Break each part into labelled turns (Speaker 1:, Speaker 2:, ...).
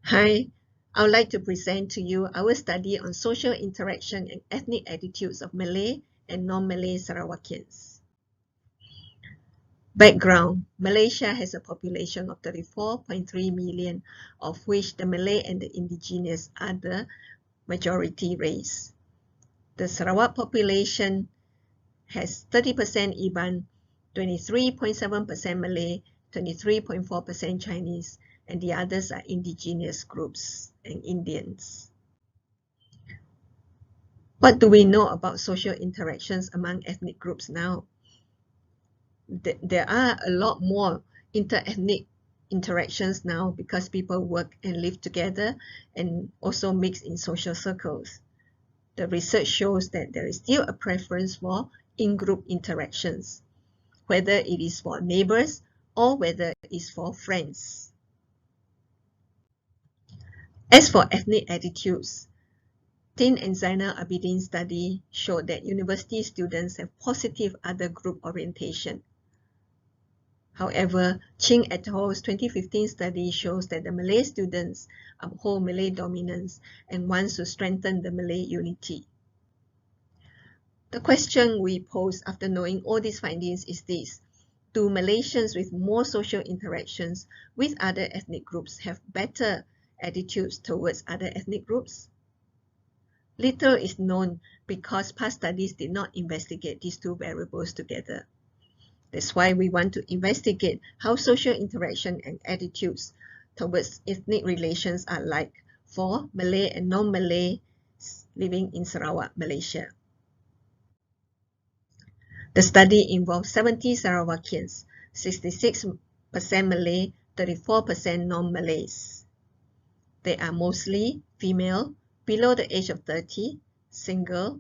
Speaker 1: Hi, I would like to present to you our study on social interaction and ethnic attitudes of Malay and non-Malay Sarawakians. Background: Malaysia has a population of 34.3 million, of which the Malay and the indigenous are the majority race. The Sarawak population has 30% Iban, 23.7% Malay, 23.4% Chinese, and the others are indigenous groups and Indians. What do we know about social interactions among ethnic groups now? There are a lot more inter-ethnic interactions now because people work and live together and also mix in social circles. The research shows that there is still a preference for in-group interactions, whether it is for neighbors or whether it is for friends. As for ethnic attitudes, Ting and Zainal Abidin study showed that university students have positive other group orientation. However, Ching et al.'s 2015 study shows that the Malay students uphold Malay dominance and wants to strengthen the Malay unity. The question we pose after knowing all these findings is this: do Malaysians with more social interactions with other ethnic groups have better attitudes towards other ethnic groups? Little is known because past studies did not investigate these two variables together. That's why we want to investigate how social interaction and attitudes towards ethnic relations are like for Malay and non-Malay living in Sarawak, Malaysia. The study involved 70 Sarawakians, 66% Malay, 34% non-Malays. They are mostly female, below the age of 30, single,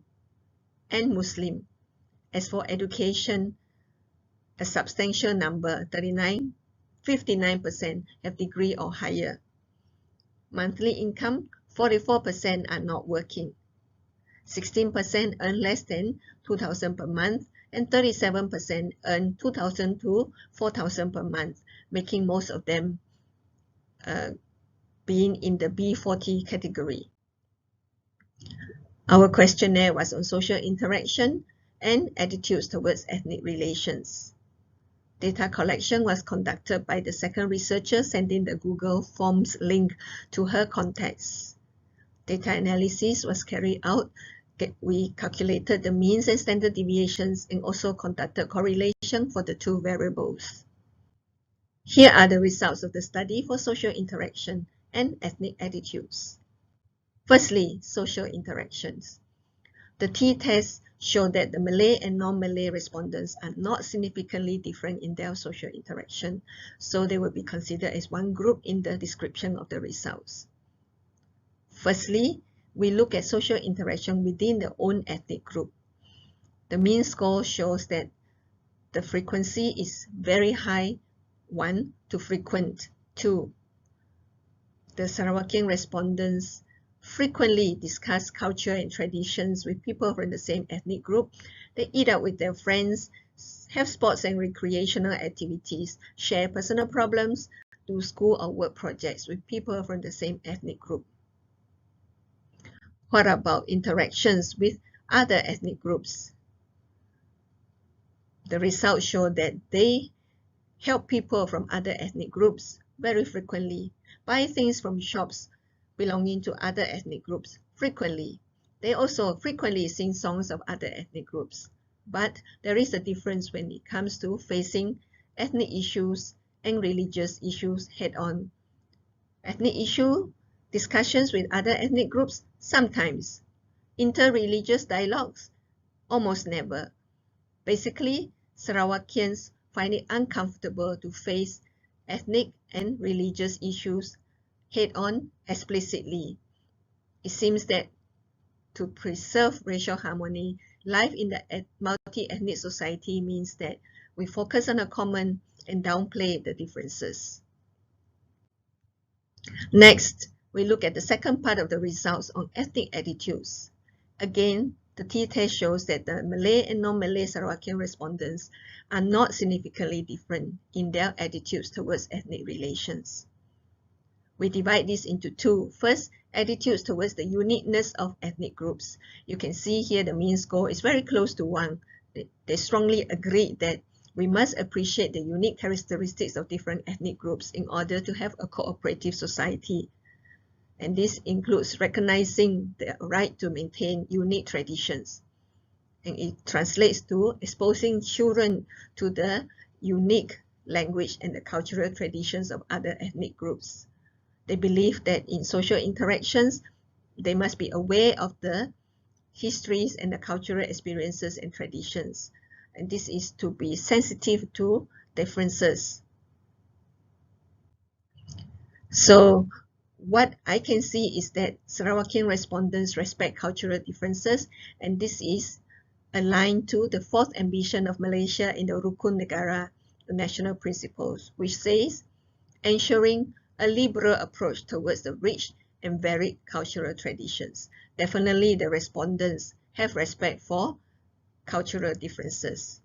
Speaker 1: and Muslim. As for education, a substantial number, 59% have degree or higher. Monthly income, 44% are not working. 16% earn less than 2,000 per month, and 37% earn 2,000 to 4,000 per month, making most of them being in the B40 category. Our questionnaire was on social interaction and attitudes towards ethnic relations. Data collection was conducted by the second researcher sending the Google Forms link to her contacts. Data analysis was carried out. We calculated the means and standard deviations and also conducted correlation for the two variables. Here are the results of the study for social interaction and ethnic attitudes. Firstly, social interactions. The t-test showed that the Malay and non-Malay respondents are not significantly different in their social interaction, so they will be considered as one group in the description of the results. Firstly, we look at social interaction within their own ethnic group. The mean score shows that the frequency is very high, 1, to frequent, 2. The Sarawakian respondents frequently discuss culture and traditions with people from the same ethnic group. They eat out with their friends, have sports and recreational activities, share personal problems, do school or work projects with people from the same ethnic group. What about interactions with other ethnic groups? The results show that they help people from other ethnic groups very frequently, buy things from shops belonging to other ethnic groups frequently. They also frequently sing songs of other ethnic groups. But there is a difference when it comes to facing ethnic issues and religious issues head-on. Ethnic issue discussions with other ethnic groups sometimes. Inter-religious dialogues almost never. Basically, Sarawakians find it uncomfortable to face ethnic and religious issues head-on explicitly. It seems that to preserve racial harmony, life in the multi-ethnic society means that we focus on a common and downplay the differences. Next, we look at the second part of the results on ethnic attitudes. Again, the t-test shows that the Malay and non-Malay Sarawakian respondents are not significantly different in their attitudes towards ethnic relations. We divide this into two. First, attitudes towards the uniqueness of ethnic groups. You can see here the mean score is very close to 1. They strongly agreed that we must appreciate the unique characteristics of different ethnic groups in order to have a cooperative society. And this includes recognizing the right to maintain unique traditions. And it translates to exposing children to the unique language and the cultural traditions of other ethnic groups. They believe that in social interactions, they must be aware of the histories and the cultural experiences and traditions. And this is to be sensitive to differences. So what I can see is that Sarawakian respondents respect cultural differences, and this is aligned to the 4th ambition of Malaysia in the Rukun Negara, the national principles, which says ensuring a liberal approach towards the rich and varied cultural traditions. Definitely the respondents have respect for cultural differences.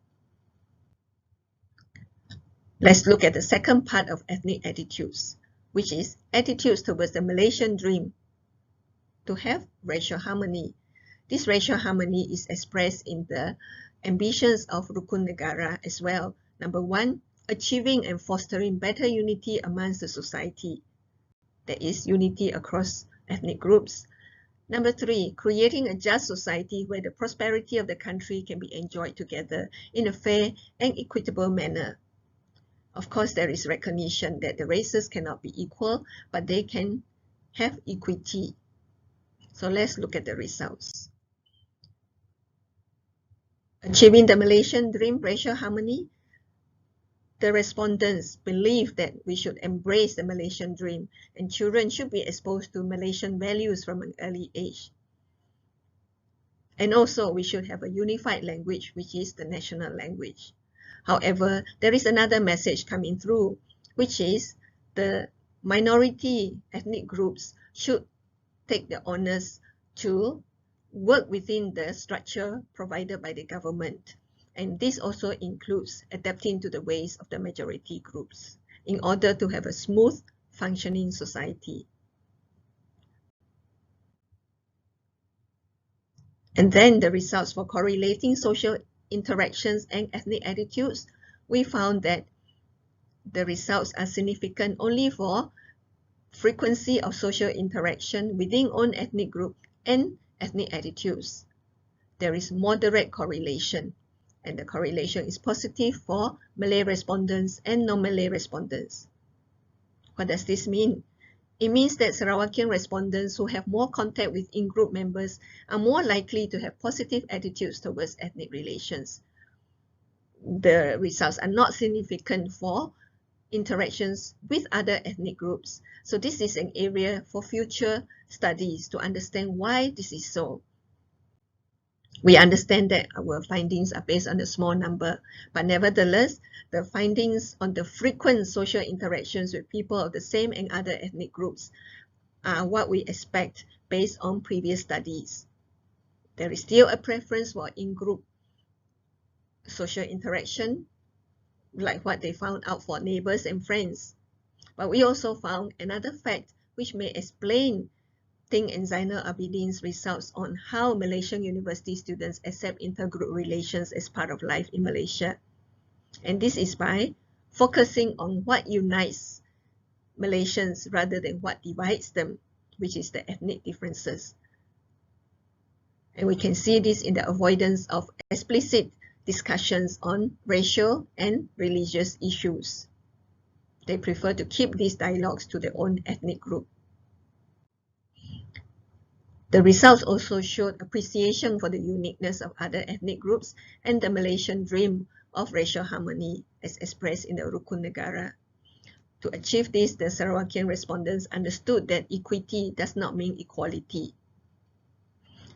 Speaker 1: Let's look at the second part of ethnic attitudes, which is attitudes towards the Malaysian dream to have racial harmony. This racial harmony is expressed in the ambitions of Rukun Negara as well. Number 1, achieving and fostering better unity amongst the society. That is unity across ethnic groups. Number 3, creating a just society where the prosperity of the country can be enjoyed together in a fair and equitable manner. Of course, there is recognition that the races cannot be equal, but they can have equity. So let's look at the results. Achieving the Malaysian dream, racial harmony. The respondents believe that we should embrace the Malaysian dream and children should be exposed to Malaysian values from an early age. And also we should have a unified language, which is the national language. However, there is another message coming through, which is the minority ethnic groups should take the onus to work within the structure provided by the government. And this also includes adapting to the ways of the majority groups in order to have a smooth functioning society. And then the results for correlating social interactions and ethnic attitudes, we found that the results are significant only for frequency of social interaction within own ethnic group and ethnic attitudes. There is moderate correlation, and the correlation is positive for Malay respondents and non-Malay respondents. What does this mean? It means that Sarawakian respondents who have more contact with in-group members are more likely to have positive attitudes towards ethnic relations. The results are not significant for interactions with other ethnic groups. So this is an area for future studies to understand why this is so. We understand that our findings are based on a small number, but nevertheless, the findings on the frequent social interactions with people of the same and other ethnic groups are what we expect based on previous studies. There is still a preference for in-group social interaction, like what they found out for neighbors and friends. But we also found another fact which may explain Ting and Zainal Abidin's results on how Malaysian university students accept intergroup relations as part of life in Malaysia. And this is by focusing on what unites Malaysians rather than what divides them, which is the ethnic differences. And we can see this in the avoidance of explicit discussions on racial and religious issues. They prefer to keep these dialogues to their own ethnic group. The results also showed appreciation for the uniqueness of other ethnic groups and the Malaysian dream of racial harmony as expressed in the Rukun Negara. To achieve this, the Sarawakian respondents understood that equity does not mean equality.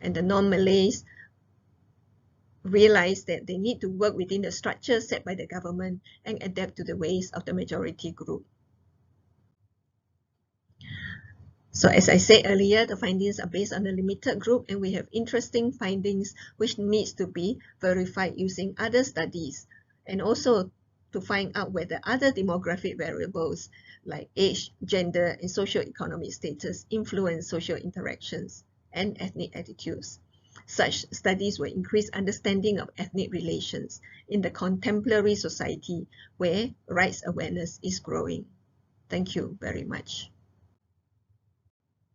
Speaker 1: And the non-Malays realized that they need to work within the structure set by the government and adapt to the ways of the majority group. So as I said earlier, the findings are based on a limited group and we have interesting findings which needs to be verified using other studies and also to find out whether other demographic variables like age, gender, and socio-economic status influence social interactions and ethnic attitudes. Such studies will increase understanding of ethnic relations in the contemporary society where rights awareness is growing. Thank you very much.